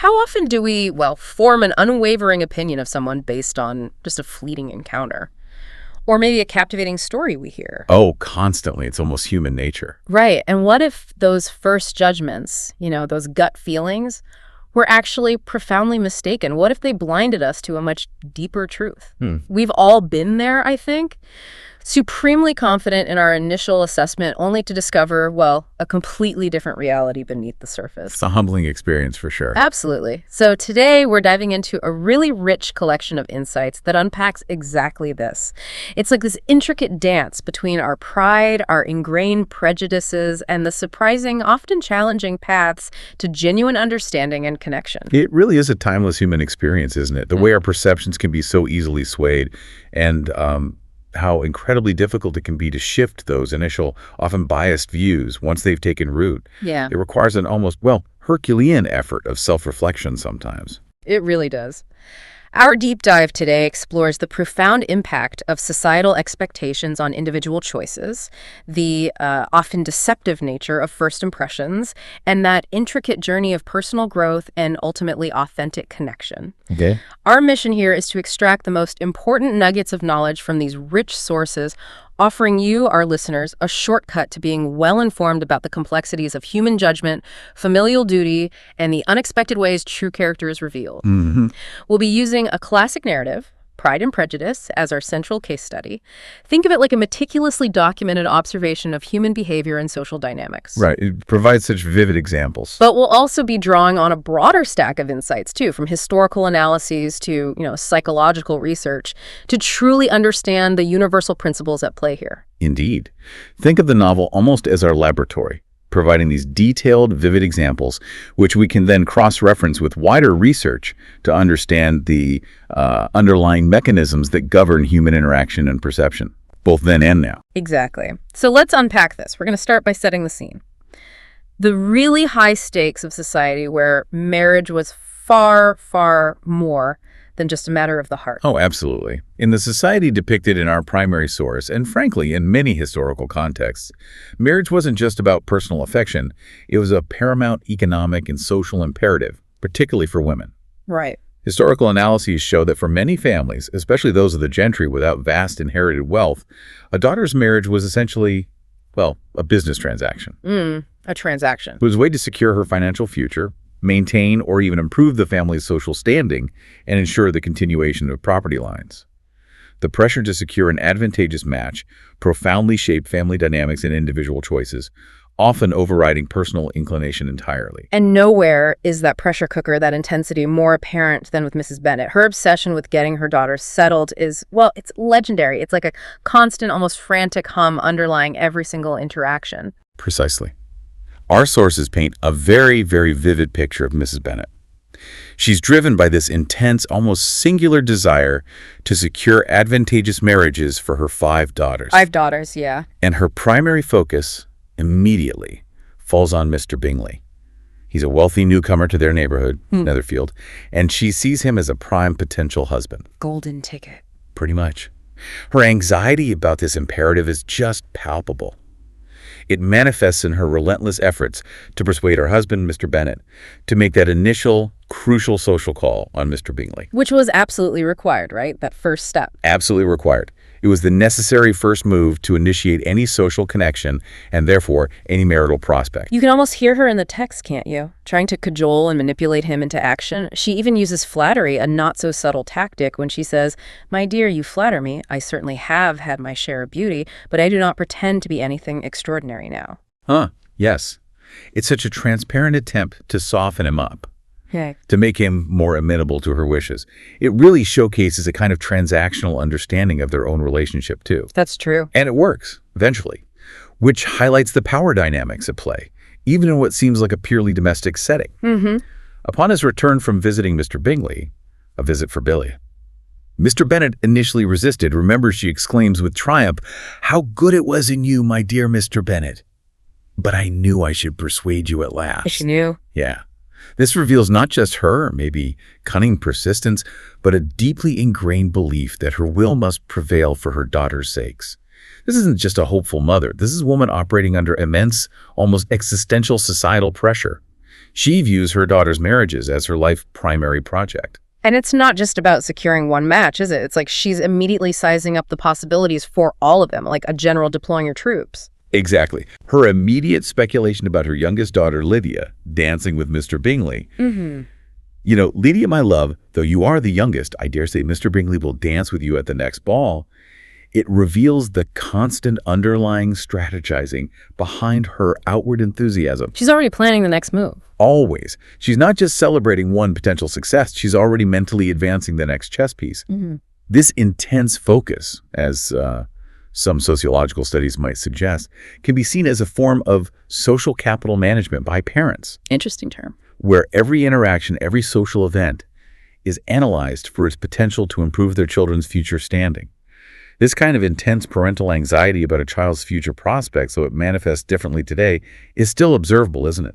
How often do we, form an unwavering opinion of someone based on just a fleeting encounter? Or maybe a captivating story we hear? Oh, constantly. It's almost human nature. Right. And what if those first judgments, those gut feelings, were actually profoundly mistaken? What if they blinded us to a much deeper truth? We've all been there, I think. Supremely confident in our initial assessment, only to discover, a completely different reality beneath the surface. It's a humbling experience for sure. Absolutely. So today we're diving into a really rich collection of insights that unpacks exactly this. It's like this intricate dance between our pride, our ingrained prejudices, and the surprising, often challenging paths to genuine understanding and connection. It really is a timeless human experience, isn't it? The way our perceptions can be so easily swayed, and how incredibly difficult it can be to shift those initial, often biased views once they've taken root. Yeah. It requires an almost, Herculean effort of self-reflection sometimes. It really does. Our deep dive today explores the profound impact of societal expectations on individual choices, the often deceptive nature of first impressions, and that intricate journey of personal growth and ultimately authentic connection. Okay. Our mission here is to extract the most important nuggets of knowledge from these rich sources, offering you, our listeners, a shortcut to being well-informed about the complexities of human judgment, familial duty, and the unexpected ways true character is revealed. We'll be using a classic narrative, Pride and Prejudice, as our central case study. Think of it like a meticulously documented observation of human behavior and social dynamics. Right. It provides such vivid examples. But we'll also be drawing on a broader stack of insights, too, from historical analyses to, psychological research, to truly understand the universal principles at play here. Indeed. Think of the novel almost as our laboratory, providing these detailed, vivid examples, which we can then cross-reference with wider research to understand the underlying mechanisms that govern human interaction and perception, both then and now. Exactly. So let's unpack this. We're going to start by setting the scene. The really high stakes of society where marriage was far, far more than just a matter of the heart. Oh, absolutely. In the society depicted in our primary source, and frankly, in many historical contexts, marriage wasn't just about personal affection. It was a paramount economic and social imperative, particularly for women. Right. Historical analyses show that for many families, especially those of the gentry without vast inherited wealth, a daughter's marriage was essentially, a business transaction. A transaction. It was a way to secure her financial future, maintain or even improve the family's social standing, and ensure the continuation of property lines. The pressure to secure an advantageous match profoundly shaped family dynamics and individual choices, often overriding personal inclination entirely. And nowhere is that pressure cooker, that intensity, more apparent than with Mrs. Bennet. Her obsession with getting her daughter settled is, it's legendary. It's like a constant, almost frantic hum underlying every single interaction. Precisely. Our sources paint a very, very vivid picture of Mrs. Bennet. She's driven by this intense, almost singular desire to secure advantageous marriages for her 5 daughters. 5 daughters, yeah. And her primary focus immediately falls on Mr. Bingley. He's a wealthy newcomer to their neighborhood, Netherfield, and she sees him as a prime potential husband. Golden ticket. Pretty much. Her anxiety about this imperative is just palpable. It manifests in her relentless efforts to persuade her husband, Mr. Bennet, to make that initial, crucial social call on Mr. Bingley. Which was absolutely required, right? That first step. Absolutely required. It was the necessary first move to initiate any social connection and therefore any marital prospect. You can almost hear her in the text, can't you? Trying to cajole and manipulate him into action. She even uses flattery, a not-so-subtle tactic, when she says, "My dear, you flatter me. I certainly have had my share of beauty, but I do not pretend to be anything extraordinary now." Yes. It's such a transparent attempt to soften him up. Okay. To make him more amenable to her wishes. It really showcases a kind of transactional understanding of their own relationship, too. That's true. And it works, eventually, which highlights the power dynamics at play, even in what seems like a purely domestic setting. Upon his return from visiting Mr. Bingley, a visit for Billy, Mr. Bennet initially resisted. Remember, she exclaims with triumph, "How good it was in you, my dear Mr. Bennet. But I knew I should persuade you at last." She knew. Yeah. This reveals not just her, maybe cunning persistence, but a deeply ingrained belief that her will must prevail for her daughter's sakes. This isn't just a hopeful mother. This is a woman operating under immense, almost existential societal pressure. She views her daughter's marriages as her life primary project. And it's not just about securing one match, is it? It's like she's immediately sizing up the possibilities for all of them, like a general deploying her troops. Exactly. Her immediate speculation about her youngest daughter, Lydia, dancing with Mr. Bingley. You know, Lydia, my love, though you are the youngest, I dare say Mr. Bingley will dance with you at the next ball. It reveals the constant underlying strategizing behind her outward enthusiasm. She's already planning the next move. Always. She's not just celebrating one potential success, she's already mentally advancing the next chess piece. This intense focus, as some sociological studies might suggest, can be seen as a form of social capital management by parents. Interesting term. Where every interaction, every social event is analyzed for its potential to improve their children's future standing. This kind of intense parental anxiety about a child's future prospects, though it manifests differently today, is still observable, isn't it?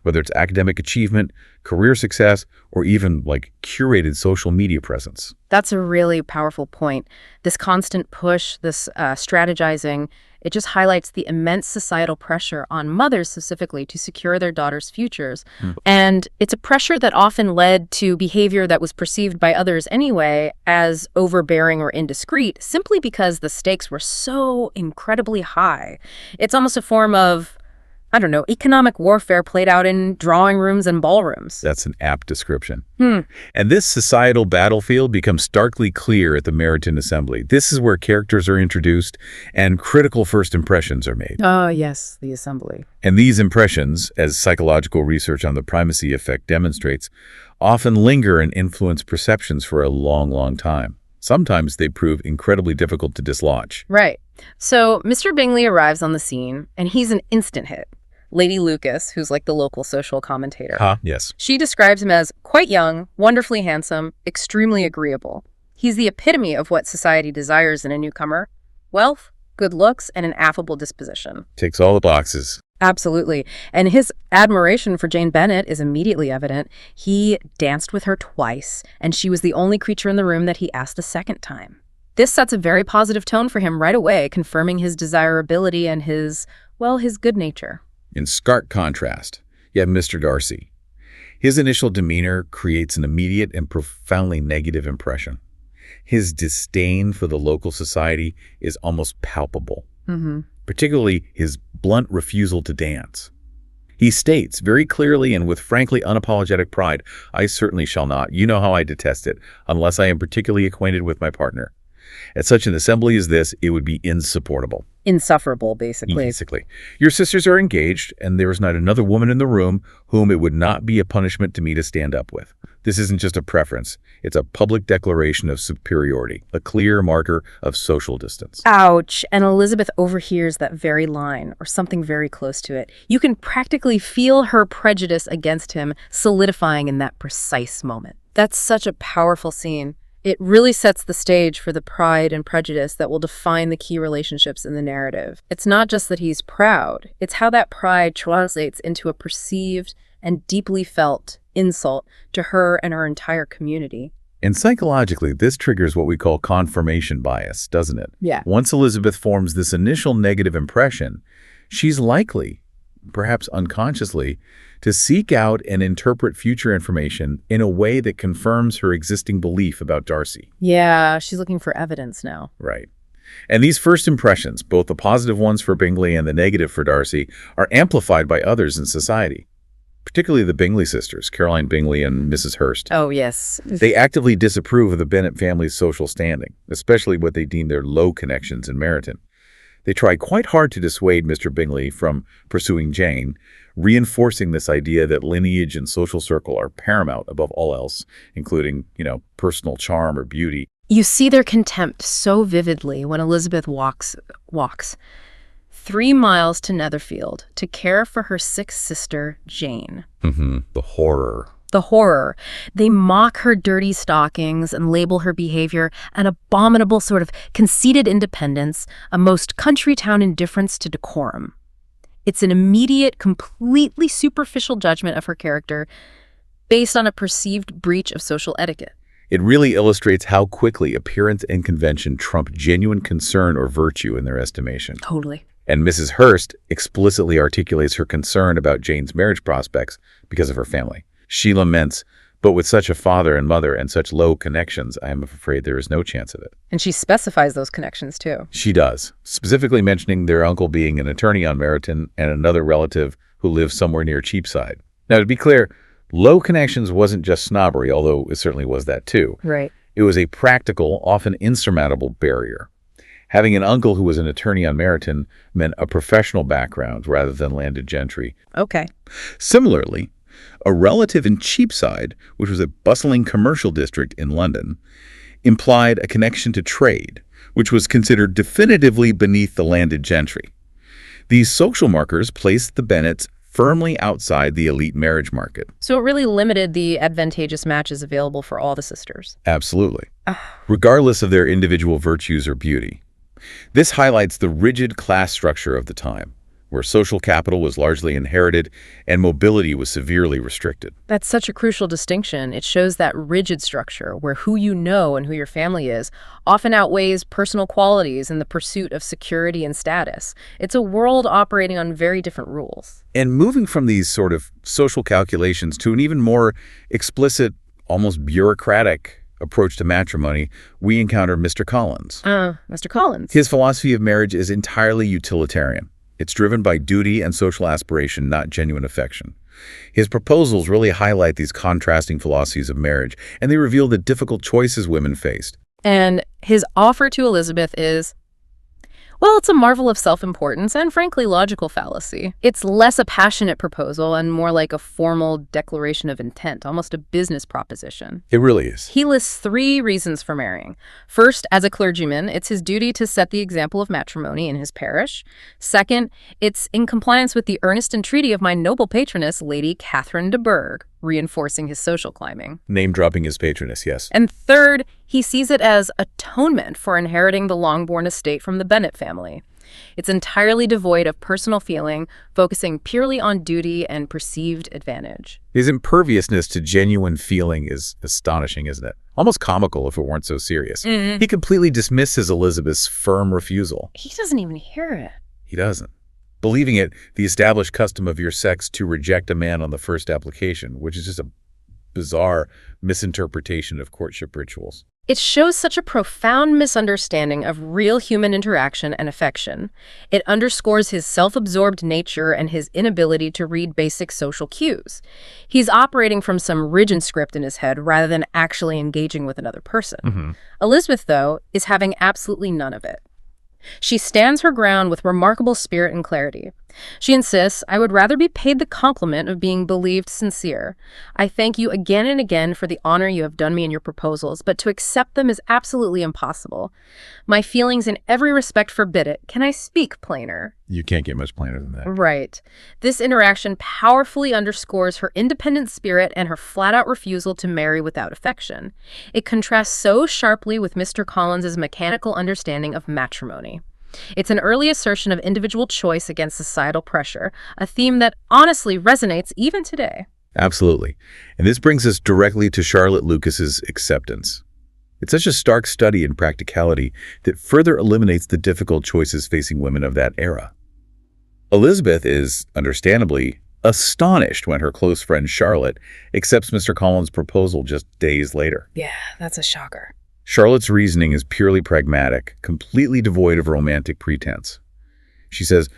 Whether it's academic achievement, career success, or even like curated social media presence. That's a really powerful point. This constant push, this strategizing, it just highlights the immense societal pressure on mothers specifically to secure their daughters' futures. And it's a pressure that often led to behavior that was perceived by others anyway as overbearing or indiscreet, simply because the stakes were so incredibly high. It's almost a form of, I don't know, economic warfare played out in drawing rooms and ballrooms. That's an apt description. And this societal battlefield becomes starkly clear at the Meryton Assembly. This is where characters are introduced and critical first impressions are made. Oh, yes, the Assembly. And these impressions, as psychological research on the primacy effect demonstrates, often linger and influence perceptions for a long, long time. Sometimes they prove incredibly difficult to dislodge. Right. So Mr. Bingley arrives on the scene, and he's an instant hit. Lady Lucas, who's like the local social commentator. Yes. She describes him as quite young, wonderfully handsome, extremely agreeable. He's the epitome of what society desires in a newcomer: wealth, good looks, and an affable disposition. Ticks all the boxes. Absolutely. And his admiration for Jane Bennet is immediately evident. He danced with her twice, and she was the only creature in the room that he asked a second time. This sets a very positive tone for him right away, confirming his desirability and his good nature. In stark contrast, you have Mr. Darcy. His initial demeanor creates an immediate and profoundly negative impression. His disdain for the local society is almost palpable, particularly his blunt refusal to dance. He states very clearly and with frankly unapologetic pride, "I certainly shall not. You know how I detest it, unless I am particularly acquainted with my partner." At such an assembly as this, it would be insupportable. Insufferable, basically. Basically. Your sisters are engaged, and there is not another woman in the room whom it would not be a punishment to me to stand up with. This isn't just a preference. It's a public declaration of superiority, a clear marker of social distance. Ouch. And Elizabeth overhears that very line, or something very close to it. You can practically feel her prejudice against him solidifying in that precise moment. That's such a powerful scene. It really sets the stage for the pride and prejudice that will define the key relationships in the narrative. It's not just that he's proud, it's how that pride translates into a perceived and deeply felt insult to her and her entire community. And psychologically, this triggers what we call confirmation bias, doesn't it? Yeah. Once Elizabeth forms this initial negative impression, she's likely, perhaps unconsciously, to seek out and interpret future information in a way that confirms her existing belief about Darcy. Yeah, she's looking for evidence now. Right. And these first impressions, both the positive ones for Bingley and the negative for Darcy, are amplified by others in society, particularly the Bingley sisters, Caroline Bingley and Mrs. Hurst. Oh, yes. They actively disapprove of the Bennet family's social standing, especially what they deem their low connections in Meryton. They try quite hard to dissuade Mr. Bingley from pursuing Jane, reinforcing this idea that lineage and social circle are paramount above all else, including, personal charm or beauty. You see their contempt so vividly when Elizabeth walks 3 miles to Netherfield to care for her sick sister, Jane. The horror. The horror. They mock her dirty stockings and label her behavior an abominable sort of conceited independence, a most country town indifference to decorum. It's an immediate, completely superficial judgment of her character based on a perceived breach of social etiquette. It really illustrates how quickly appearance and convention trump genuine concern or virtue in their estimation. Totally. And Mrs. Hurst explicitly articulates her concern about Jane's marriage prospects because of her family. She laments, "But with such a father and mother and such low connections, I am afraid there is no chance of it." And she specifies those connections, too. She does, specifically mentioning their uncle being an attorney on Meryton and another relative who lives somewhere near Cheapside. Now, to be clear, low connections wasn't just snobbery, although it certainly was that too. Right. It was a practical, often insurmountable barrier. Having an uncle who was an attorney on Meryton meant a professional background rather than landed gentry. Okay. Similarly, a relative in Cheapside, which was a bustling commercial district in London, implied a connection to trade, which was considered definitively beneath the landed gentry. These social markers placed the Bennets firmly outside the elite marriage market. So it really limited the advantageous matches available for all the sisters. Absolutely. Regardless of their individual virtues or beauty. This highlights the rigid class structure of the time, where social capital was largely inherited and mobility was severely restricted. That's such a crucial distinction. It shows that rigid structure, where who you know and who your family is often outweighs personal qualities in the pursuit of security and status. It's a world operating on very different rules. And moving from these sort of social calculations to an even more explicit, almost bureaucratic approach to matrimony, we encounter Mr. Collins. Mr. Collins. His philosophy of marriage is entirely utilitarian. It's driven by duty and social aspiration, not genuine affection. His proposals really highlight these contrasting philosophies of marriage, and they reveal the difficult choices women faced. And his offer to Elizabeth is, well, it's a marvel of self-importance and, frankly, logical fallacy. It's less a passionate proposal and more like a formal declaration of intent, almost a business proposition. It really is. He lists 3 reasons for marrying. First, as a clergyman, it's his duty to set the example of matrimony in his parish. Second, it's in compliance with the earnest entreaty of my noble patroness, Lady Catherine de Bourgh, reinforcing his social climbing. Name-dropping his patroness, yes. And third, he sees it as atonement for inheriting the Longbourn estate from the Bennet family. It's entirely devoid of personal feeling, focusing purely on duty and perceived advantage. His imperviousness to genuine feeling is astonishing, isn't it? Almost comical if it weren't so serious. He completely dismisses Elizabeth's firm refusal. He doesn't even hear it. He doesn't. Believing it the established custom of your sex to reject a man on the first application, which is just a bizarre misinterpretation of courtship rituals. It shows such a profound misunderstanding of real human interaction and affection. It underscores his self-absorbed nature and his inability to read basic social cues. He's operating from some rigid script in his head rather than actually engaging with another person. Elizabeth, though, is having absolutely none of it. She stands her ground with remarkable spirit and clarity. She insists, I would rather be paid the compliment of being believed sincere. I thank you again and again for the honor you have done me in your proposals, but to accept them is absolutely impossible. My feelings in every respect forbid it. Can I speak plainer? You can't get much plainer than that. Right. This interaction powerfully underscores her independent spirit and her flat-out refusal to marry without affection. It contrasts so sharply with Mr. Collins's mechanical understanding of matrimony. It's an early assertion of individual choice against societal pressure, a theme that honestly resonates even today. Absolutely. And this brings us directly to Charlotte Lucas's acceptance. It's such a stark study in practicality that further eliminates the difficult choices facing women of that era. Elizabeth is, understandably, astonished when her close friend Charlotte accepts Mr. Collins' proposal just days later. Yeah, that's a shocker. Charlotte's reasoning is purely pragmatic, completely devoid of romantic pretense. She says,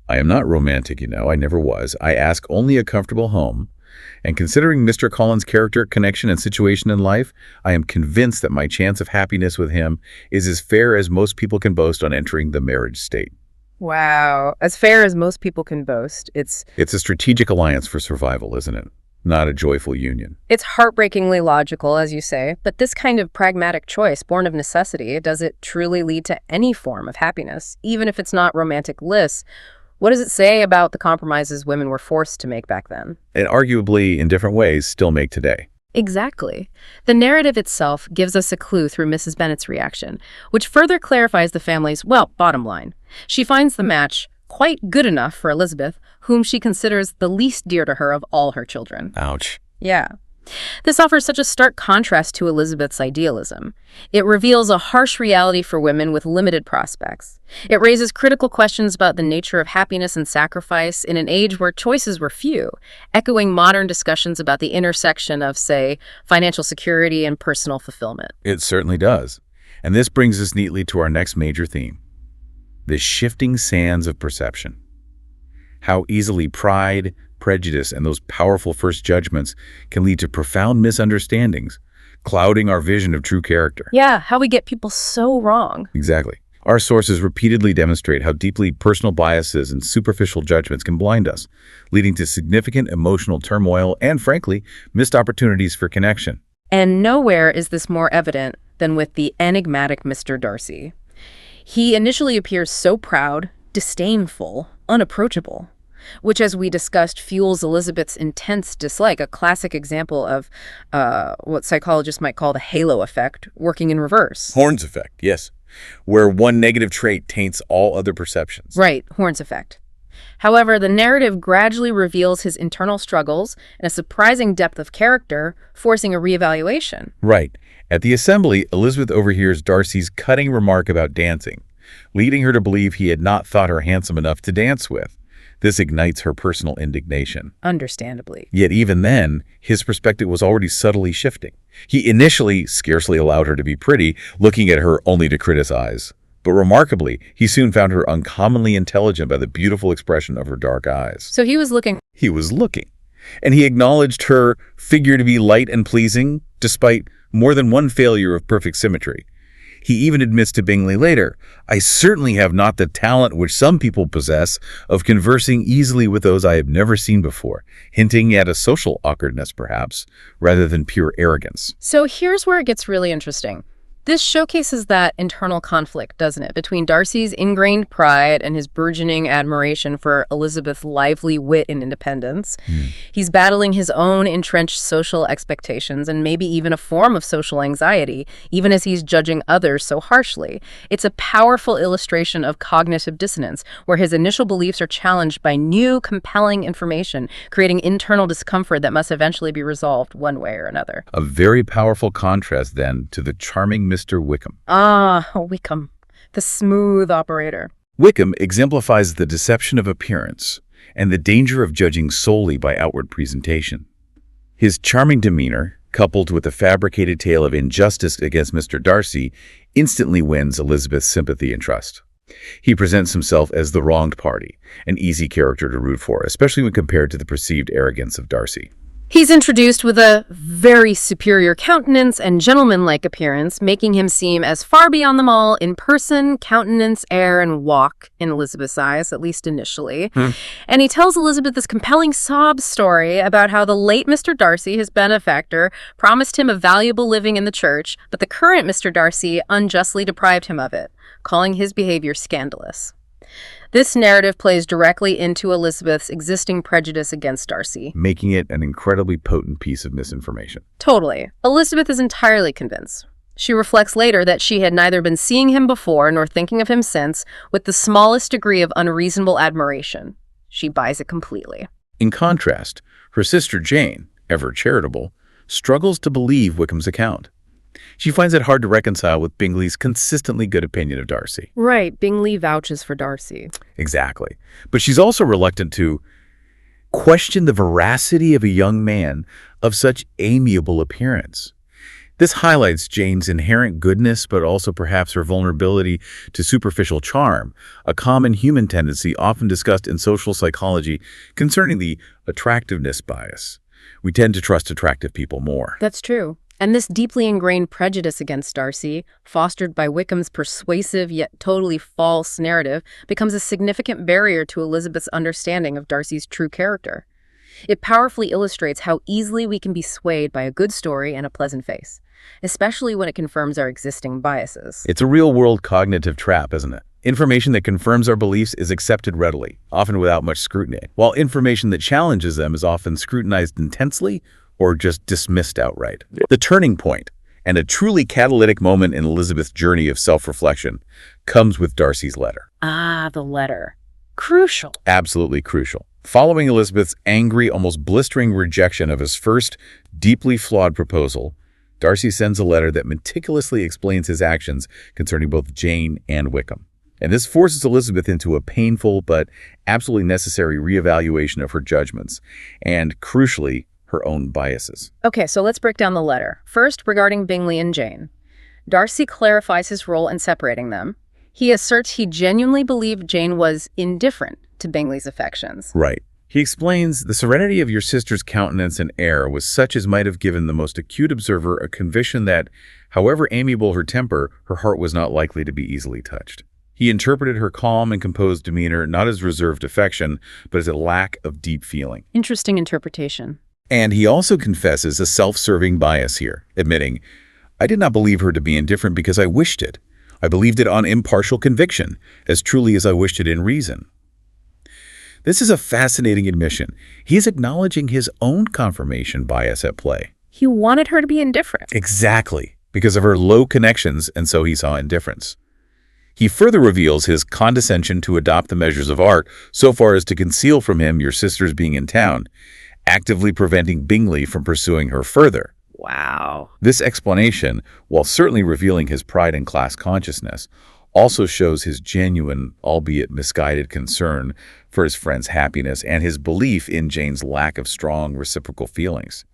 I am not romantic, you know, I never was. I ask only a comfortable home. And considering Mr. Collins' character, connection, and situation in life, I am convinced that my chance of happiness with him is as fair as most people can boast on entering the marriage state. Wow. As fair as most people can boast. It's a strategic alliance for survival, isn't it? Not a joyful union. It's heartbreakingly logical, as you say, but this kind of pragmatic choice, born of necessity, does it truly lead to any form of happiness, even if it's not romantic bliss? What does it say about the compromises women were forced to make back then? And arguably, in different ways, still make today. Exactly. The narrative itself gives us a clue through Mrs. Bennet's reaction, which further clarifies the family's, well, bottom line. She finds the match quite good enough for Elizabeth, whom she considers the least dear to her of all her children. Ouch. Yeah. This offers such a stark contrast to Elizabeth's idealism. It reveals a harsh reality for women with limited prospects. It raises critical questions about the nature of happiness and sacrifice in an age where choices were few, echoing modern discussions about the intersection of, say, financial security and personal fulfillment. It certainly does. And this brings us neatly to our next major theme, the shifting sands of perception. How easily pride, prejudice, and those powerful first judgments can lead to profound misunderstandings, clouding our vision of true character. Yeah, how we get people so wrong. Exactly. Our sources repeatedly demonstrate how deeply personal biases and superficial judgments can blind us, leading to significant emotional turmoil and, frankly, missed opportunities for connection. And nowhere is this more evident than with the enigmatic Mr. Darcy. He initially appears so proud, disdainful, unapproachable, which, as we discussed, fuels Elizabeth's intense dislike, a classic example of what psychologists might call the halo effect, working in reverse. Horn's effect, yes, where one negative trait taints all other perceptions. Right, Horn's effect. However, the narrative gradually reveals his internal struggles and a surprising depth of character, forcing a reevaluation. Right. At the assembly, Elizabeth overhears Darcy's cutting remark about dancing, leading her to believe he had not thought her handsome enough to dance with. This ignites her personal indignation. Understandably. Yet even then, his perspective was already subtly shifting. He initially scarcely allowed her to be pretty, looking at her only to criticize. But remarkably, he soon found her uncommonly intelligent by the beautiful expression of her dark eyes. So he was looking. He was looking. And he acknowledged her figure to be light and pleasing, despite more than one failure of perfect symmetry. He even admits to Bingley later, "I certainly have not the talent which some people possess of conversing easily with those I have never seen before," hinting at a social awkwardness, perhaps, rather than pure arrogance. So here's where it gets really interesting. This showcases that internal conflict, doesn't it, between Darcy's ingrained pride and his burgeoning admiration for Elizabeth's lively wit and independence. He's battling his own entrenched social expectations and maybe even a form of social anxiety, even as he's judging others so harshly. It's a powerful illustration of cognitive dissonance, where his initial beliefs are challenged by new, compelling information, creating internal discomfort that must eventually be resolved one way or another. A very powerful contrast, then, to the charming Mr. Wickham. Ah, Wickham, the smooth operator. Wickham exemplifies the deception of appearance and the danger of judging solely by outward presentation. His charming demeanor, coupled with a fabricated tale of injustice against Mr. Darcy, instantly wins Elizabeth's sympathy and trust. He presents himself as the wronged party, an easy character to root for, especially when compared to the perceived arrogance of Darcy. He's introduced with a very superior countenance and gentlemanlike appearance, making him seem as far beyond them all in person, countenance, air, and walk in Elizabeth's eyes, at least initially. And he tells Elizabeth this compelling sob story about how the late Mr. Darcy, his benefactor, promised him a valuable living in the church, but the current Mr. Darcy unjustly deprived him of it, calling his behavior scandalous. This narrative plays directly into Elizabeth's existing prejudice against Darcy, making it an incredibly potent piece of misinformation. Totally. Elizabeth is entirely convinced. She reflects later that she had neither been seeing him before nor thinking of him since with the smallest degree of unreasonable admiration. She buys it completely. In contrast, her sister Jane, ever charitable, struggles to believe Wickham's account. She finds it hard to reconcile with Bingley's consistently good opinion of Darcy. Right, Bingley vouches for Darcy. Exactly. But she's also reluctant to question the veracity of a young man of such amiable appearance. This highlights Jane's inherent goodness, but also perhaps her vulnerability to superficial charm, a common human tendency often discussed in social psychology concerning the attractiveness bias. We tend to trust attractive people more. That's true. And this deeply ingrained prejudice against Darcy, fostered by Wickham's persuasive yet totally false narrative, becomes a significant barrier to Elizabeth's understanding of Darcy's true character. It powerfully illustrates how easily we can be swayed by a good story and a pleasant face, especially when it confirms our existing biases. It's a real-world cognitive trap, isn't it? Information that confirms our beliefs is accepted readily, often without much scrutiny, while information that challenges them is often scrutinized intensely or just dismissed outright. The turning point, and a truly catalytic moment in Elizabeth's journey of self-reflection, comes with Darcy's letter. Ah, the letter. Crucial. Absolutely crucial. Following Elizabeth's angry, almost blistering rejection of his first, deeply flawed proposal, Darcy sends a letter that meticulously explains his actions concerning both Jane and Wickham. And this forces Elizabeth into a painful but absolutely necessary reevaluation of her judgments and, crucially, her own biases. Okay, so let's break down the letter. First, regarding Bingley and Jane. Darcy clarifies his role in separating them. He asserts he genuinely believed Jane was indifferent to Bingley's affections. Right. He explains, the serenity of your sister's countenance and air was such as might have given the most acute observer a conviction that, however amiable her temper, her heart was not likely to be easily touched. He interpreted her calm and composed demeanor not as reserved affection, but as a lack of deep feeling. Interesting interpretation. And he also confesses a self-serving bias here, admitting, I did not believe her to be indifferent because I wished it. I believed it on impartial conviction, as truly as I wished it in reason. This is a fascinating admission. He is acknowledging his own confirmation bias at play. He wanted her to be indifferent. Exactly, because of her low connections, and so he saw indifference. He further reveals his condescension to adopt the measures of art so far as to conceal from him your sister's being in town, actively preventing Bingley from pursuing her further. Wow. This explanation, while certainly revealing his pride and class consciousness, also shows his genuine, albeit misguided, concern for his friend's happiness and his belief in Jane's lack of strong reciprocal feelings.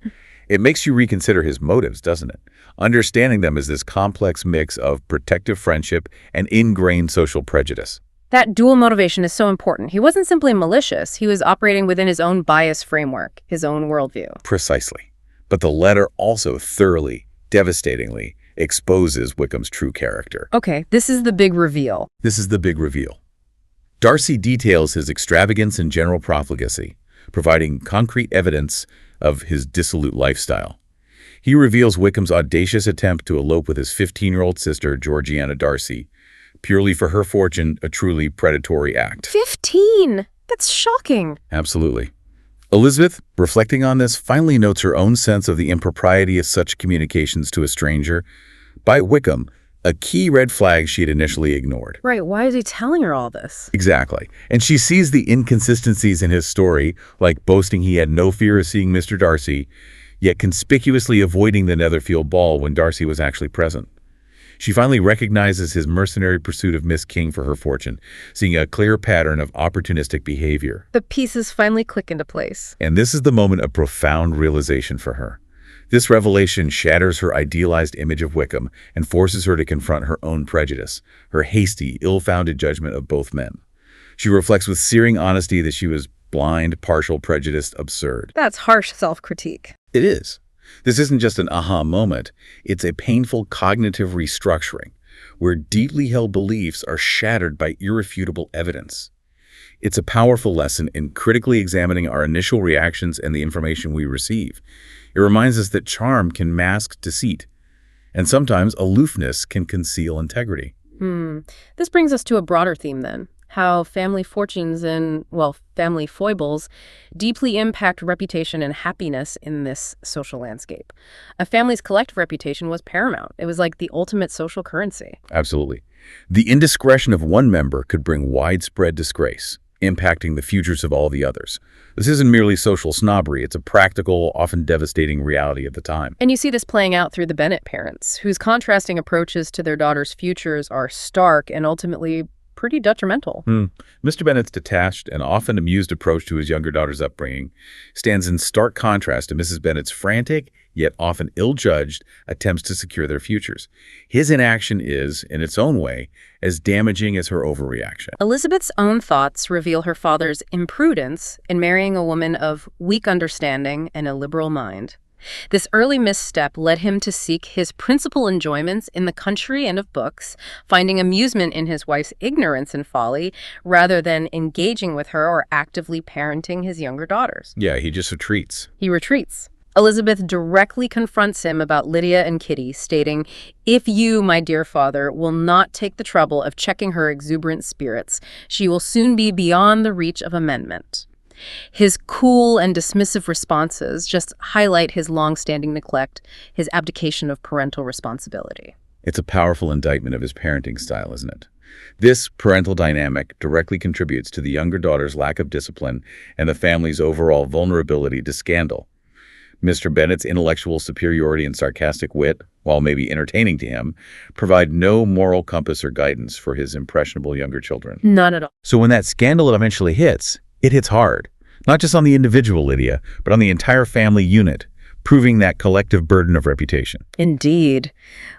It makes you reconsider his motives, doesn't it? Understanding them as this complex mix of protective friendship and ingrained social prejudice. That dual motivation is so important. He wasn't simply malicious. He was operating within his own bias framework, his own worldview. Precisely. But the letter also thoroughly, devastatingly, exposes Wickham's true character. Okay, this is the big reveal. This is the big reveal. Darcy details his extravagance and general profligacy, providing concrete evidence of his dissolute lifestyle. He reveals Wickham's audacious attempt to elope with his 15-year-old sister, Georgiana Darcy, purely for her fortune, a truly predatory act. 15! That's shocking. Absolutely. Elizabeth, reflecting on this, finally notes her own sense of the impropriety of such communications to a stranger. By Wickham, a key red flag she had initially ignored. Right, why is he telling her all this? Exactly. And she sees the inconsistencies in his story, like boasting he had no fear of seeing Mr. Darcy, yet conspicuously avoiding the Netherfield ball when Darcy was actually present. She finally recognizes his mercenary pursuit of Miss King for her fortune, seeing a clear pattern of opportunistic behavior. The pieces finally click into place. And this is the moment of profound realization for her. This revelation shatters her idealized image of Wickham and forces her to confront her own prejudice, her hasty, ill-founded judgment of both men. She reflects with searing honesty that she was blind, partial, prejudiced, absurd. That's harsh self-critique. It is. This isn't just an aha moment. It's a painful cognitive restructuring, where deeply held beliefs are shattered by irrefutable evidence. It's a powerful lesson in critically examining our initial reactions and the information we receive. It reminds us that charm can mask deceit, and sometimes aloofness can conceal integrity. This brings us to a broader theme then. How family fortunes and, well, family foibles deeply impact reputation and happiness in this social landscape. A family's collective reputation was paramount. It was like the ultimate social currency. Absolutely. The indiscretion of one member could bring widespread disgrace, impacting the futures of all the others. This isn't merely social snobbery. It's a practical, often devastating reality of the time. And you see this playing out through the Bennet parents, whose contrasting approaches to their daughters' futures are stark and ultimately pretty detrimental. Mr. Bennet's detached and often amused approach to his younger daughter's upbringing stands in stark contrast to Mrs. Bennet's frantic, yet often ill-judged, attempts to secure their futures. His inaction is, in its own way, as damaging as her overreaction. Elizabeth's own thoughts reveal her father's imprudence in marrying a woman of weak understanding and a liberal mind. This early misstep led him to seek his principal enjoyments in the country and of books, finding amusement in his wife's ignorance and folly, rather than engaging with her or actively parenting his younger daughters. Yeah, he just retreats. He retreats. Elizabeth directly confronts him about Lydia and Kitty, stating, "If you, my dear father, will not take the trouble of checking her exuberant spirits, she will soon be beyond the reach of amendment." His cool and dismissive responses just highlight his long-standing neglect, his abdication of parental responsibility. It's a powerful indictment of his parenting style, isn't it? This parental dynamic directly contributes to the younger daughter's lack of discipline and the family's overall vulnerability to scandal. Mr. Bennet's intellectual superiority and sarcastic wit, while maybe entertaining to him, provide no moral compass or guidance for his impressionable younger children. None at all. So when that scandal eventually hits, it hits hard. Not just on the individual Lydia, but on the entire family unit, proving that collective burden of reputation. Indeed.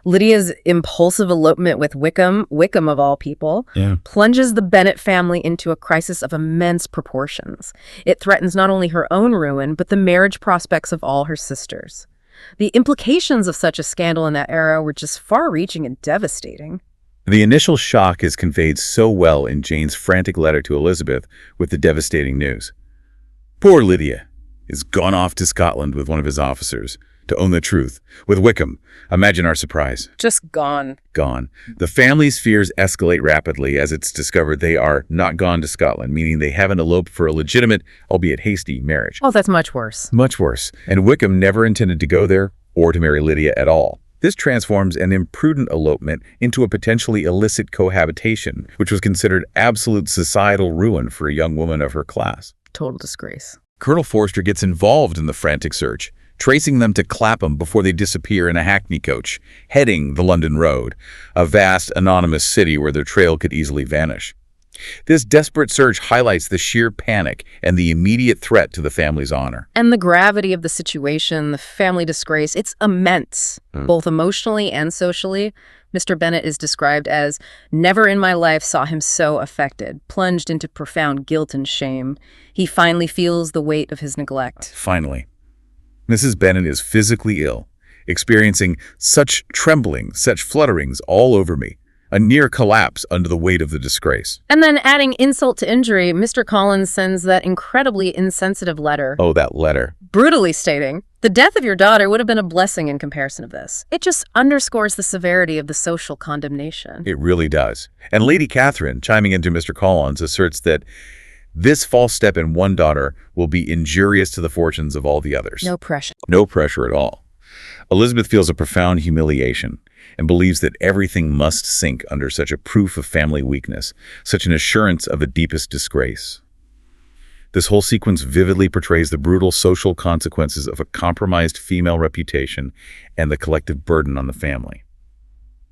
Lydia's impulsive elopement with Wickham of all people, Yeah. plunges the Bennet family into a crisis of immense proportions. It threatens not only her own ruin, but the marriage prospects of all her sisters. The implications of such a scandal in that era were just far-reaching and devastating. The initial shock is conveyed so well in Jane's frantic letter to Elizabeth with the devastating news. Poor Lydia is gone off to Scotland with one of his officers to own the truth. With Wickham, imagine our surprise. Just gone. Gone. The family's fears escalate rapidly as it's discovered they are not gone to Scotland, meaning they haven't eloped for a legitimate, albeit hasty, marriage. Oh, that's much worse. Much worse. And Wickham never intended to go there or to marry Lydia at all. This transforms an imprudent elopement into a potentially illicit cohabitation, which was considered absolute societal ruin for a young woman of her class. Total disgrace. Colonel Forster gets involved in the frantic search, tracing them to Clapham before they disappear in a hackney coach, heading the London Road, a vast, anonymous city where their trail could easily vanish. This desperate search highlights the sheer panic and the immediate threat to the family's honor. And the gravity of the situation, the family disgrace, it's immense, both emotionally and socially. Mr. Bennet is described as, never in my life saw him so affected, plunged into profound guilt and shame. He finally feels the weight of his neglect. Finally, Mrs. Bennet is physically ill, experiencing such trembling, such flutterings all over me, a near collapse under the weight of the disgrace. And then adding insult to injury, Mr. Collins sends that incredibly insensitive letter. Oh, that letter. Brutally stating, the death of your daughter would have been a blessing in comparison of this. It just underscores the severity of the social condemnation. It really does. And Lady Catherine, chiming into Mr. Collins, asserts that this false step in one daughter will be injurious to the fortunes of all the others. No pressure. No pressure at all. Elizabeth feels a profound humiliation and believes that everything must sink under such a proof of family weakness, such an assurance of the deepest disgrace. This whole sequence vividly portrays the brutal social consequences of a compromised female reputation and the collective burden on the family.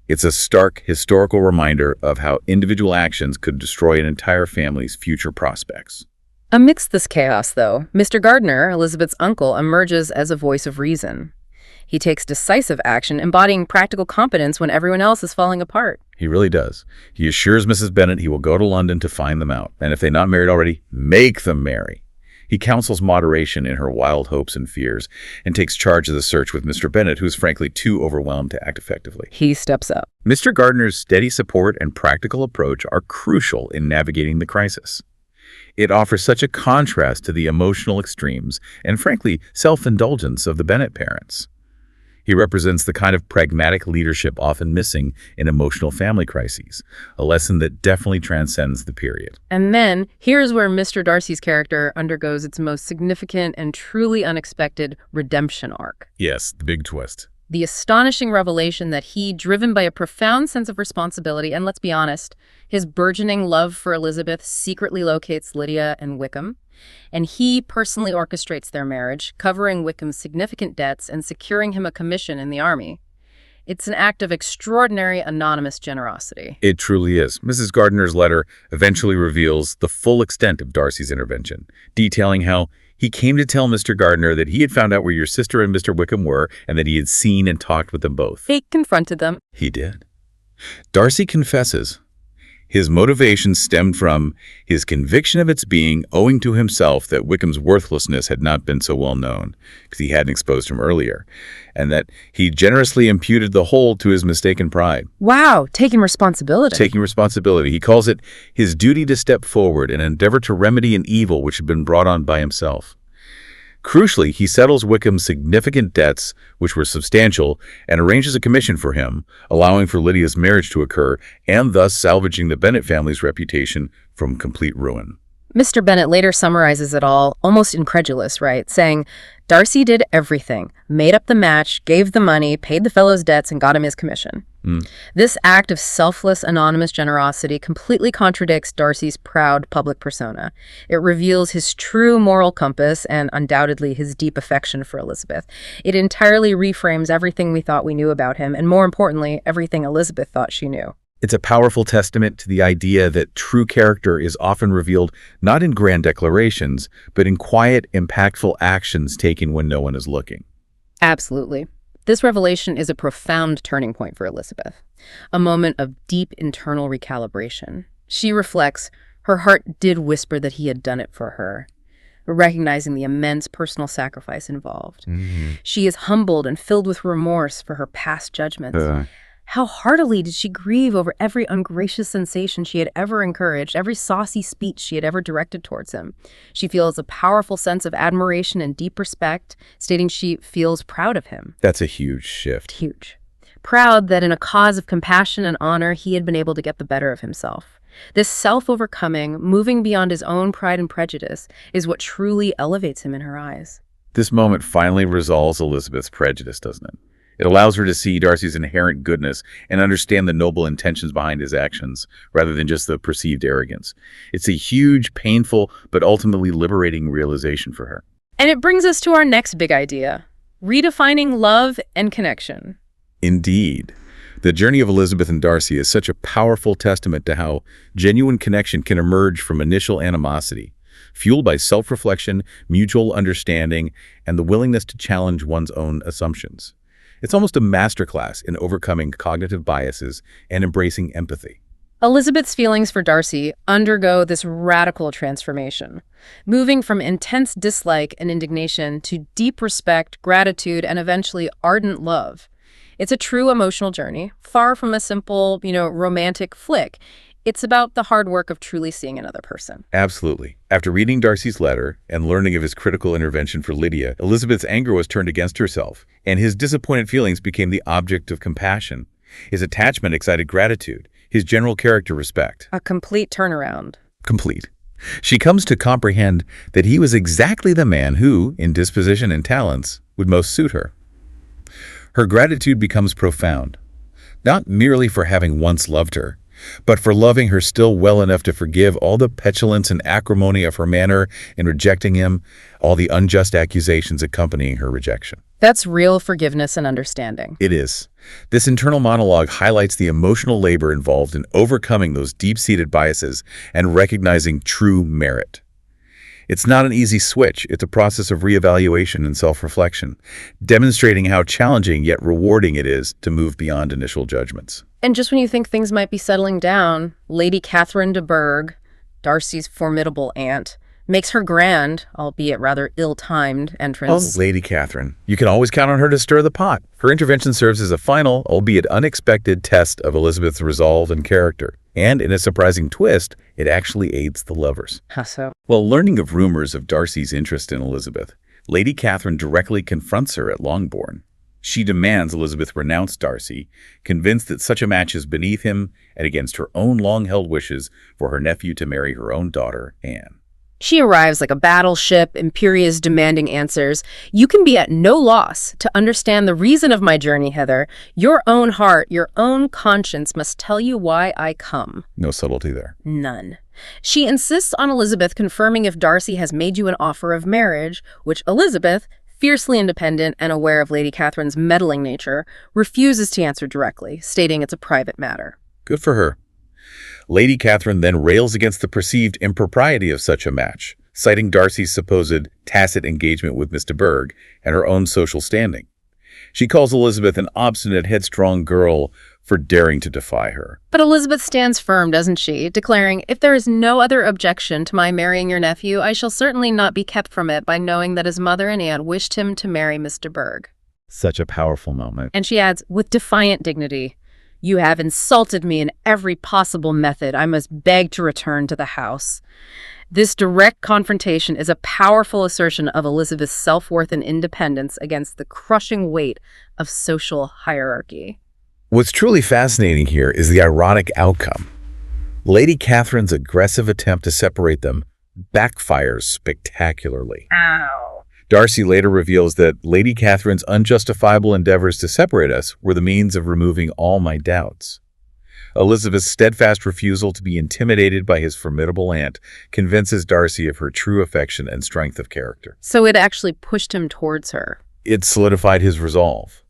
It's a stark historical reminder of how individual actions could destroy an entire family's future prospects. Amidst this chaos, though, Mr. Gardiner, Elizabeth's uncle, emerges as a voice of reason. He takes decisive action, embodying practical competence when everyone else is falling apart. He really does. He assures Mrs. Bennet he will go to London to find them out, and if they're not married already, make them marry. He counsels moderation in her wild hopes and fears, and takes charge of the search with Mr. Bennet, who is frankly too overwhelmed to act effectively. He steps up. Mr. Gardiner's steady support and practical approach are crucial in navigating the crisis. It offers such a contrast to the emotional extremes and, frankly, self-indulgence of the Bennet parents. He represents the kind of pragmatic leadership often missing in emotional family crises, a lesson that definitely transcends the period. And then, here's where Mr. Darcy's character undergoes its most significant and truly unexpected redemption arc. Yes, the big twist. The astonishing revelation that he, driven by a profound sense of responsibility, and let's be honest, his burgeoning love for Elizabeth, secretly locates Lydia and Wickham, and he personally orchestrates their marriage, covering Wickham's significant debts and securing him a commission in the army. It's an act of extraordinary anonymous generosity. It truly is. Mrs. Gardiner's letter eventually reveals the full extent of Darcy's intervention, detailing how he came to tell Mr. Gardiner that he had found out where your sister and Mr. Wickham were and that he had seen and talked with them both. He confronted them. He did. Darcy confesses his motivation stemmed from his conviction of its being owing to himself that Wickham's worthlessness had not been so well known, because he hadn't exposed him earlier, and that he generously imputed the whole to his mistaken pride. Wow, taking responsibility. Taking responsibility. He calls it his duty to step forward and endeavor to remedy an evil which had been brought on by himself. Crucially, he settles Wickham's significant debts, which were substantial, and arranges a commission for him, allowing for Lydia's marriage to occur, and thus salvaging the Bennet family's reputation from complete ruin. Mr. Bennet later summarizes it all, almost incredulous, right? Saying, Darcy did everything, made up the match, gave the money, paid the fellow's debts, and got him his commission. This act of selfless, anonymous generosity completely contradicts Darcy's proud public persona. It reveals his true moral compass and undoubtedly his deep affection for Elizabeth. It entirely reframes everything we thought we knew about him, and more importantly, everything Elizabeth thought she knew. It's a powerful testament to the idea that true character is often revealed not in grand declarations, but in quiet, impactful actions taken when no one is looking. Absolutely. This revelation is a profound turning point for Elizabeth, a moment of deep internal recalibration. She reflects, her heart did whisper that he had done it for her, recognizing the immense personal sacrifice involved. She is humbled and filled with remorse for her past judgments. How heartily did she grieve over every ungracious sensation she had ever encouraged, every saucy speech she had ever directed towards him. She feels a powerful sense of admiration and deep respect, stating she feels proud of him. That's a huge shift. Huge. Proud that in a cause of compassion and honor, he had been able to get the better of himself. This self-overcoming, moving beyond his own pride and prejudice, is what truly elevates him in her eyes. This moment finally resolves Elizabeth's prejudice, doesn't it? It allows her to see Darcy's inherent goodness and understand the noble intentions behind his actions, rather than just the perceived arrogance. It's a huge, painful, but ultimately liberating realization for her. And it brings us to our next big idea, redefining love and connection. Indeed. The journey of Elizabeth and Darcy is such a powerful testament to how genuine connection can emerge from initial animosity, fueled by self-reflection, mutual understanding, and the willingness to challenge one's own assumptions. It's almost a masterclass in overcoming cognitive biases and embracing empathy. Elizabeth's feelings for Darcy undergo this radical transformation, moving from intense dislike and indignation to deep respect, gratitude, and eventually ardent love. It's a true emotional journey, far from a simple, romantic flick. It's about the hard work of truly seeing another person. Absolutely. After reading Darcy's letter and learning of his critical intervention for Lydia, Elizabeth's anger was turned against herself, and his disappointed feelings became the object of compassion. His attachment excited gratitude, his general character respect. A complete turnaround. Complete. She comes to comprehend that he was exactly the man who, in disposition and talents, would most suit her. Her gratitude becomes profound, not merely for having once loved her, but for loving her still well enough to forgive all the petulance and acrimony of her manner in rejecting him, all the unjust accusations accompanying her rejection. That's real forgiveness and understanding. It is. This internal monologue highlights the emotional labor involved in overcoming those deep-seated biases and recognizing true merit. It's not an easy switch. It's a process of reevaluation and self-reflection, demonstrating how challenging yet rewarding it is to move beyond initial judgments. And just when you think things might be settling down, Lady Catherine de Bourgh, Darcy's formidable aunt, makes her grand, albeit rather ill-timed, entrance. Oh, Lady Catherine. You can always count on her to stir the pot. Her intervention serves as a final, albeit unexpected, test of Elizabeth's resolve and character. And in a surprising twist, it actually aids the lovers. How so? Well, learning of rumors of Darcy's interest in Elizabeth, Lady Catherine directly confronts her at Longbourn. She demands Elizabeth renounce Darcy, convinced that such a match is beneath him and against her own long-held wishes for her nephew to marry her own daughter, Anne. She arrives like a battleship, imperious, demanding answers. You can be at no loss to understand the reason of my journey, Heather. Your own heart, your own conscience must tell you why I come. No subtlety there. None. She insists on Elizabeth confirming if Darcy has made you an offer of marriage, which Elizabeth, fiercely independent and aware of Lady Catherine's meddling nature, refuses to answer directly, stating it's a private matter. Good for her. Lady Catherine then rails against the perceived impropriety of such a match, citing Darcy's supposed tacit engagement with Miss de Bourgh and her own social standing. She calls Elizabeth an obstinate, headstrong girl for daring to defy her. But Elizabeth stands firm, doesn't she, declaring, if there is no other objection to my marrying your nephew, I shall certainly not be kept from it by knowing that his mother and aunt wished him to marry Miss de Bourgh. Such a powerful moment. And she adds, with defiant dignity, you have insulted me in every possible method. I must beg to return to the house. This direct confrontation is a powerful assertion of Elizabeth's self-worth and independence against the crushing weight of social hierarchy. What's truly fascinating here is the ironic outcome. Lady Catherine's aggressive attempt to separate them backfires spectacularly. Ow. Darcy later reveals that Lady Catherine's unjustifiable endeavors to separate us were the means of removing all my doubts. Elizabeth's steadfast refusal to be intimidated by his formidable aunt convinces Darcy of her true affection and strength of character. So it actually pushed him towards her. It solidified his resolve.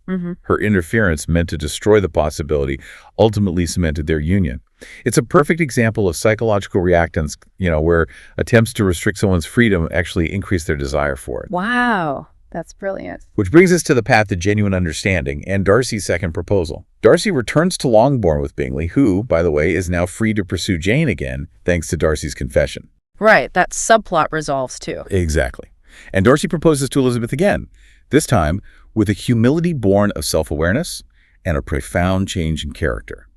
Her interference, meant to destroy the possibility, ultimately cemented their union. It's a perfect example of psychological reactance, where attempts to restrict someone's freedom actually increase their desire for it. Wow, that's brilliant. Which brings us to the path to genuine understanding and Darcy's second proposal. Darcy returns to Longbourn with Bingley, who, by the way, is now free to pursue Jane again, thanks to Darcy's confession. Right, that subplot resolves too. Exactly. And Darcy proposes to Elizabeth again, this time with a humility born of self-awareness and a profound change in character.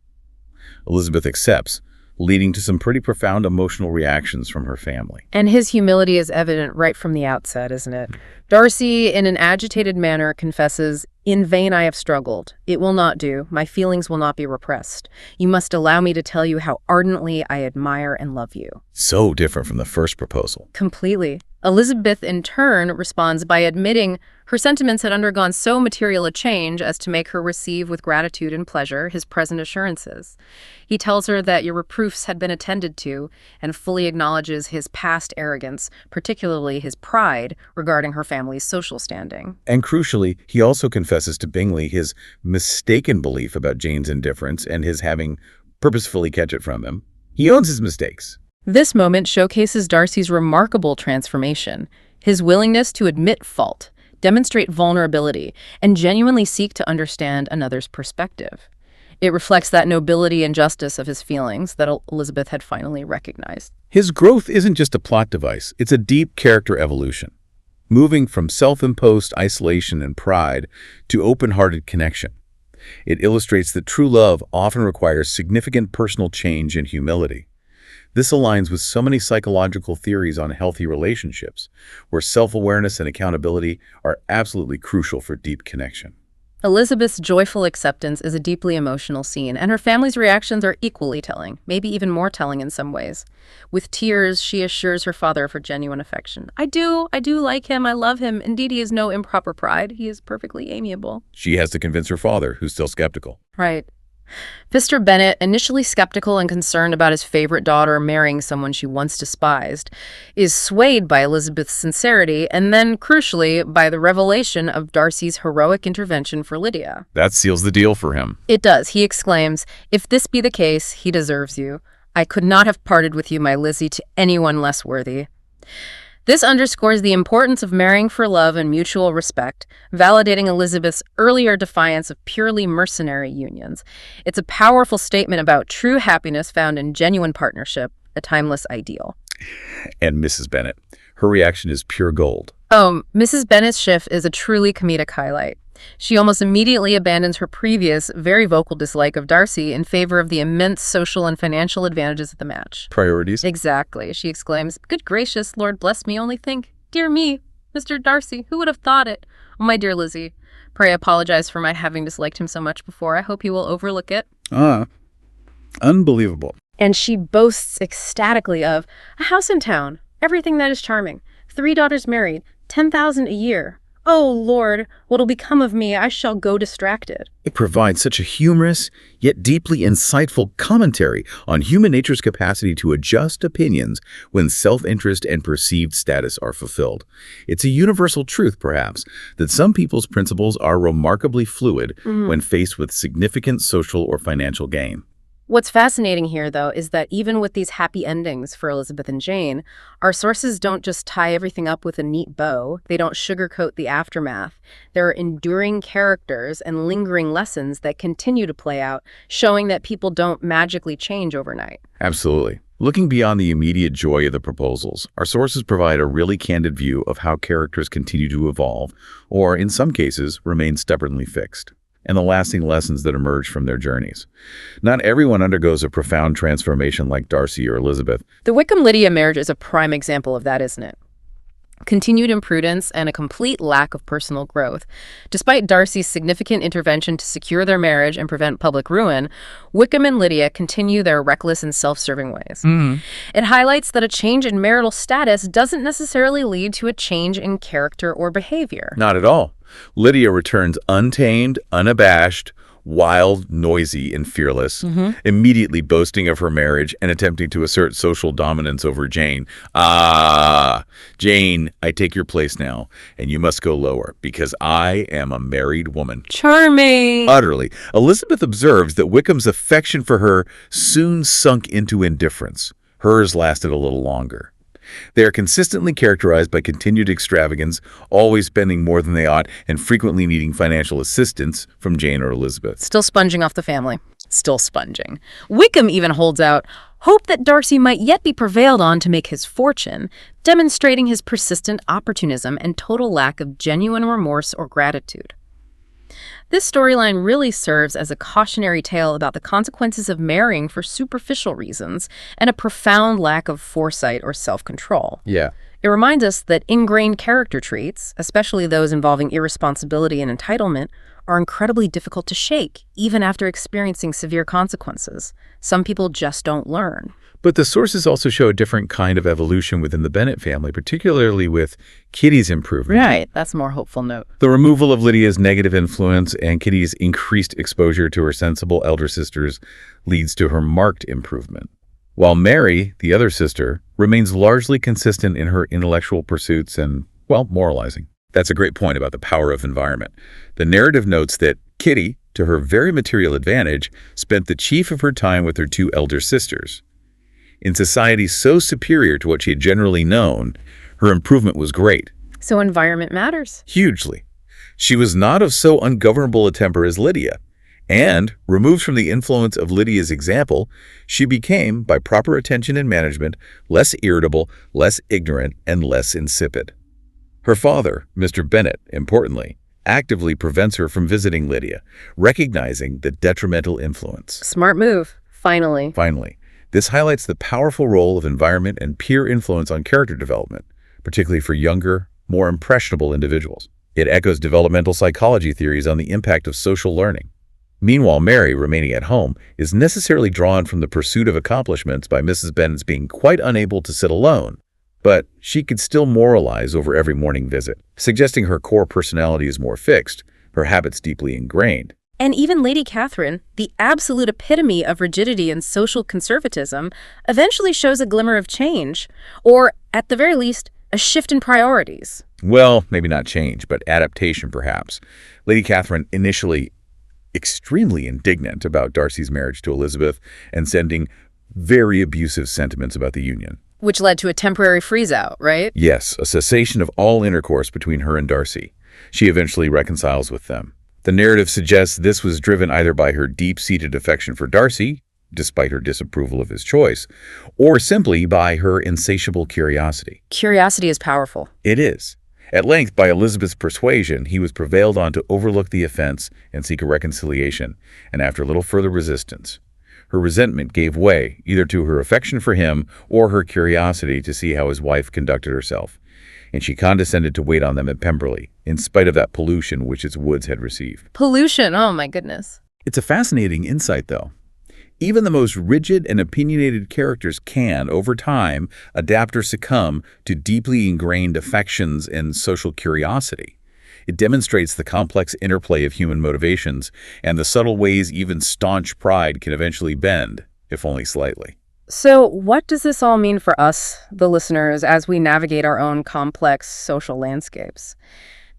Elizabeth accepts, leading to some pretty profound emotional reactions from her family. And his humility is evident right from the outset, isn't it? Darcy, in an agitated manner, confesses, "In vain I have struggled. It will not do. My feelings will not be repressed. You must allow me to tell you how ardently I admire and love you." So different from the first proposal. Completely. Elizabeth, in turn, responds by admitting her sentiments had undergone so material a change as to make her receive with gratitude and pleasure his present assurances. He tells her that your reproofs had been attended to and fully acknowledges his past arrogance, particularly his pride regarding her family's social standing. And crucially, he also confesses to Bingley his mistaken belief about Jane's indifference and his having purposefully kept it from him. He owns his mistakes. This moment showcases Darcy's remarkable transformation, his willingness to admit fault, demonstrate vulnerability, and genuinely seek to understand another's perspective. It reflects that nobility and justice of his feelings that Elizabeth had finally recognized. His growth isn't just a plot device, it's a deep character evolution, moving from self-imposed isolation and pride to open-hearted connection. It illustrates that true love often requires significant personal change and humility. This aligns with so many psychological theories on healthy relationships, where self-awareness and accountability are absolutely crucial for deep connection. Elizabeth's joyful acceptance is a deeply emotional scene, and her family's reactions are equally telling, maybe even more telling in some ways. With tears, she assures her father of her genuine affection. I do like him, I love him. Indeed, he has no improper pride. He is perfectly amiable. She has to convince her father, who's still skeptical. Right. Mr. Bennet, initially skeptical and concerned about his favorite daughter marrying someone she once despised, is swayed by Elizabeth's sincerity and then, crucially, by the revelation of Darcy's heroic intervention for Lydia. That seals the deal for him. It does. He exclaims, "If this be the case, he deserves you. I could not have parted with you, my Lizzie, to anyone less worthy." This underscores the importance of marrying for love and mutual respect, validating Elizabeth's earlier defiance of purely mercenary unions. It's a powerful statement about true happiness found in genuine partnership, a timeless ideal. And Mrs. Bennet, her reaction is pure gold. Mrs. Bennet's shift is a truly comedic highlight. She almost immediately abandons her previous, very vocal dislike of Darcy in favor of the immense social and financial advantages of the match. Priorities? Exactly. She exclaims, "Good gracious, Lord bless me, only think. Dear me, Mr. Darcy, who would have thought it? Oh, my dear Lizzie, pray apologize for my having disliked him so much before. I hope you will overlook it." Unbelievable. And she boasts ecstatically of a house in town, everything that is charming, 3 daughters married, 10,000 a year. Oh, Lord, what'll become of me? I shall go distracted. It provides such a humorous, yet deeply insightful commentary on human nature's capacity to adjust opinions when self-interest and perceived status are fulfilled. It's a universal truth, perhaps, that some people's principles are remarkably fluid when faced with significant social or financial gain. What's fascinating here, though, is that even with these happy endings for Elizabeth and Jane, our sources don't just tie everything up with a neat bow. They don't sugarcoat the aftermath. There are enduring characters and lingering lessons that continue to play out, showing that people don't magically change overnight. Absolutely. Looking beyond the immediate joy of the proposals, our sources provide a really candid view of how characters continue to evolve, or in some cases, remain stubbornly fixed, and the lasting lessons that emerge from their journeys. Not everyone undergoes a profound transformation like Darcy or Elizabeth. The Wickham-Lydia marriage is a prime example of that, isn't it? continued imprudence, and a complete lack of personal growth. Despite Darcy's significant intervention to secure their marriage and prevent public ruin, Wickham and Lydia continue their reckless and self-serving ways. It highlights that a change in marital status doesn't necessarily lead to a change in character or behavior. Not at all. Lydia returns untamed, unabashed, wild, noisy, and fearless, immediately boasting of her marriage and attempting to assert social dominance over Jane. Jane, I take your place now, and you must go lower, because I am a married woman. Charming! Utterly. Elizabeth observes that Wickham's affection for her soon sunk into indifference. Hers lasted a little longer. They are consistently characterized by continued extravagance, always spending more than they ought, and frequently needing financial assistance from Jane or Elizabeth. Still sponging off the family. Still sponging. Wickham even holds out hope that Darcy might yet be prevailed on to make his fortune, demonstrating his persistent opportunism and total lack of genuine remorse or gratitude. This storyline really serves as a cautionary tale about the consequences of marrying for superficial reasons and a profound lack of foresight or self-control. Yeah. It reminds us that ingrained character traits, especially those involving irresponsibility and entitlement, are incredibly difficult to shake, even after experiencing severe consequences. Some people just don't learn. But the sources also show a different kind of evolution within the Bennet family, particularly with Kitty's improvement. Right, that's a more hopeful note. The removal of Lydia's negative influence and Kitty's increased exposure to her sensible elder sisters leads to her marked improvement. While Mary, the other sister, remains largely consistent in her intellectual pursuits and, well, moralizing. That's a great point about the power of environment. The narrative notes that Kitty, to her very material advantage, spent the chief of her time with her two elder sisters. In society so superior to what she had generally known, her improvement was great. So environment matters. Hugely. She was not of so ungovernable a temper as Lydia, and, removed from the influence of Lydia's example, she became, by proper attention and management, less irritable, less ignorant, and less insipid. Her father, Mr. Bennet, importantly, actively prevents her from visiting Lydia, recognizing the detrimental influence. Smart move. Finally. This highlights the powerful role of environment and peer influence on character development, particularly for younger, more impressionable individuals. It echoes developmental psychology theories on the impact of social learning. Meanwhile, Mary, remaining at home, is necessarily drawn from the pursuit of accomplishments by Mrs. Bennet's being quite unable to sit alone, but she could still moralize over every morning visit, suggesting her core personality is more fixed, her habits deeply ingrained. And even Lady Catherine, the absolute epitome of rigidity and social conservatism, eventually shows a glimmer of change, or, at the very least, a shift in priorities. Well, maybe not change, but adaptation perhaps. Lady Catherine, initially extremely indignant about Darcy's marriage to Elizabeth and sending very abusive sentiments about the union. Which led to a temporary freeze-out, right? Yes, a cessation of all intercourse between her and Darcy. She eventually reconciles with them. The narrative suggests this was driven either by her deep-seated affection for Darcy, despite her disapproval of his choice, or simply by her insatiable curiosity. Curiosity is powerful. It is. At length, by Elizabeth's persuasion, he was prevailed on to overlook the offense and seek a reconciliation, and after little further resistance, her resentment gave way either to her affection for him or her curiosity to see how his wife conducted herself, and she condescended to wait on them at Pemberley, in spite of that pollution which its woods had received. Pollution, oh my goodness. It's a fascinating insight, though. Even the most rigid and opinionated characters can, over time, adapt or succumb to deeply ingrained affections and social curiosity. It demonstrates the complex interplay of human motivations and the subtle ways even staunch pride can eventually bend, if only slightly. So what does this all mean for us, the listeners, as we navigate our own complex social landscapes?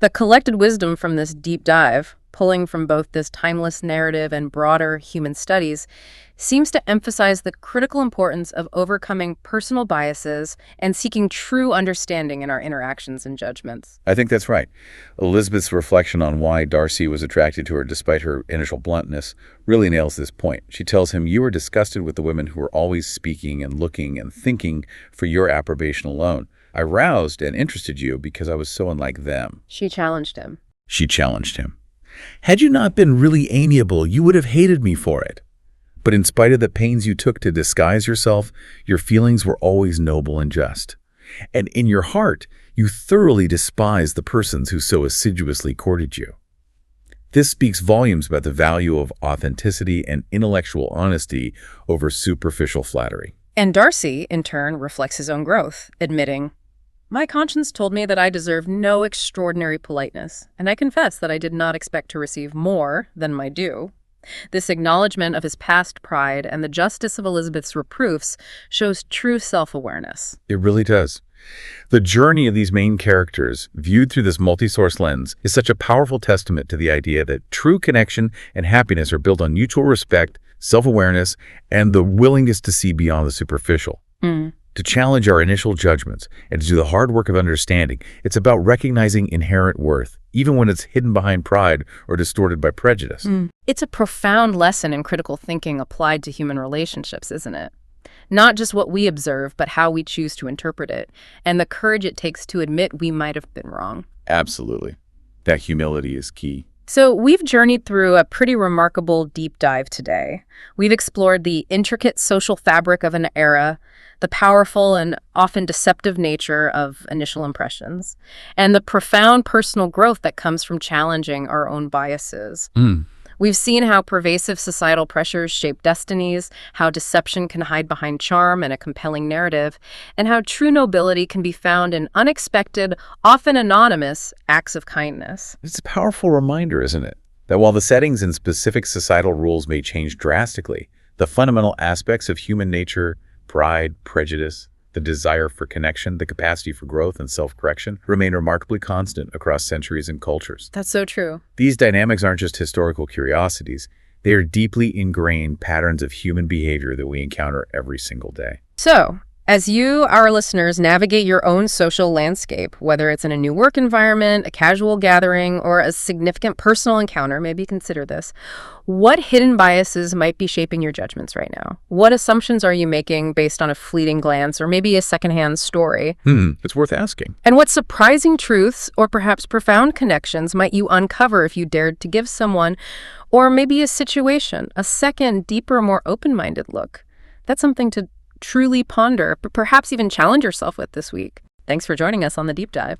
The collected wisdom from this deep dive, pulling from both this timeless narrative and broader human studies, seems to emphasize the critical importance of overcoming personal biases and seeking true understanding in our interactions and judgments. I think that's right. Elizabeth's reflection on why Darcy was attracted to her despite her initial bluntness really nails this point. She tells him, "You are disgusted with the women who are always speaking and looking and thinking for your approbation alone. I roused and interested you because I was so unlike them." She challenged him. "Had you not been really amiable, you would have hated me for it. But in spite of the pains you took to disguise yourself, your feelings were always noble and just. And in your heart, you thoroughly despise the persons who so assiduously courted you. This speaks volumes about the value of authenticity and intellectual honesty over superficial flattery. And Darcy, in turn, reflects his own growth, admitting, "My conscience told me that I deserve no extraordinary politeness, and I confess that I did not expect to receive more than my due." This acknowledgement of his past pride and the justice of Elizabeth's reproofs shows true self-awareness. It really does. The journey of these main characters, viewed through this multi-source lens, is such a powerful testament to the idea that true connection and happiness are built on mutual respect, self-awareness, and the willingness to see beyond the superficial. To challenge our initial judgments and to do the hard work of understanding, it's about recognizing inherent worth, even when it's hidden behind pride or distorted by prejudice. It's a profound lesson in critical thinking applied to human relationships, isn't it? Not just what we observe, but how we choose to interpret it, and the courage it takes to admit we might have been wrong. Absolutely. That humility is key. So we've journeyed through a pretty remarkable deep dive today. We've explored the intricate social fabric of an era, the powerful and often deceptive nature of initial impressions, and the profound personal growth that comes from challenging our own biases. We've seen how pervasive societal pressures shape destinies, how deception can hide behind charm and a compelling narrative, and how true nobility can be found in unexpected, often anonymous, acts of kindness. It's a powerful reminder, isn't it? That while the settings and specific societal rules may change drastically, the fundamental aspects of human nature, pride, prejudice, the desire for connection, the capacity for growth and self-correction remain remarkably constant across centuries and cultures. That's so true. These dynamics aren't just historical curiosities. They are deeply ingrained patterns of human behavior that we encounter every single day. So, as you, our listeners, navigate your own social landscape, whether it's in a new work environment, a casual gathering, or a significant personal encounter, maybe consider this. What hidden biases might be shaping your judgments right now? What assumptions are you making based on a fleeting glance or maybe a secondhand story? It's worth asking. And what surprising truths or perhaps profound connections might you uncover if you dared to give someone, or maybe a situation, a second, deeper, more open-minded look? That's something to truly ponder, but perhaps even challenge yourself with this week. Thanks for joining us on The Deep Dive.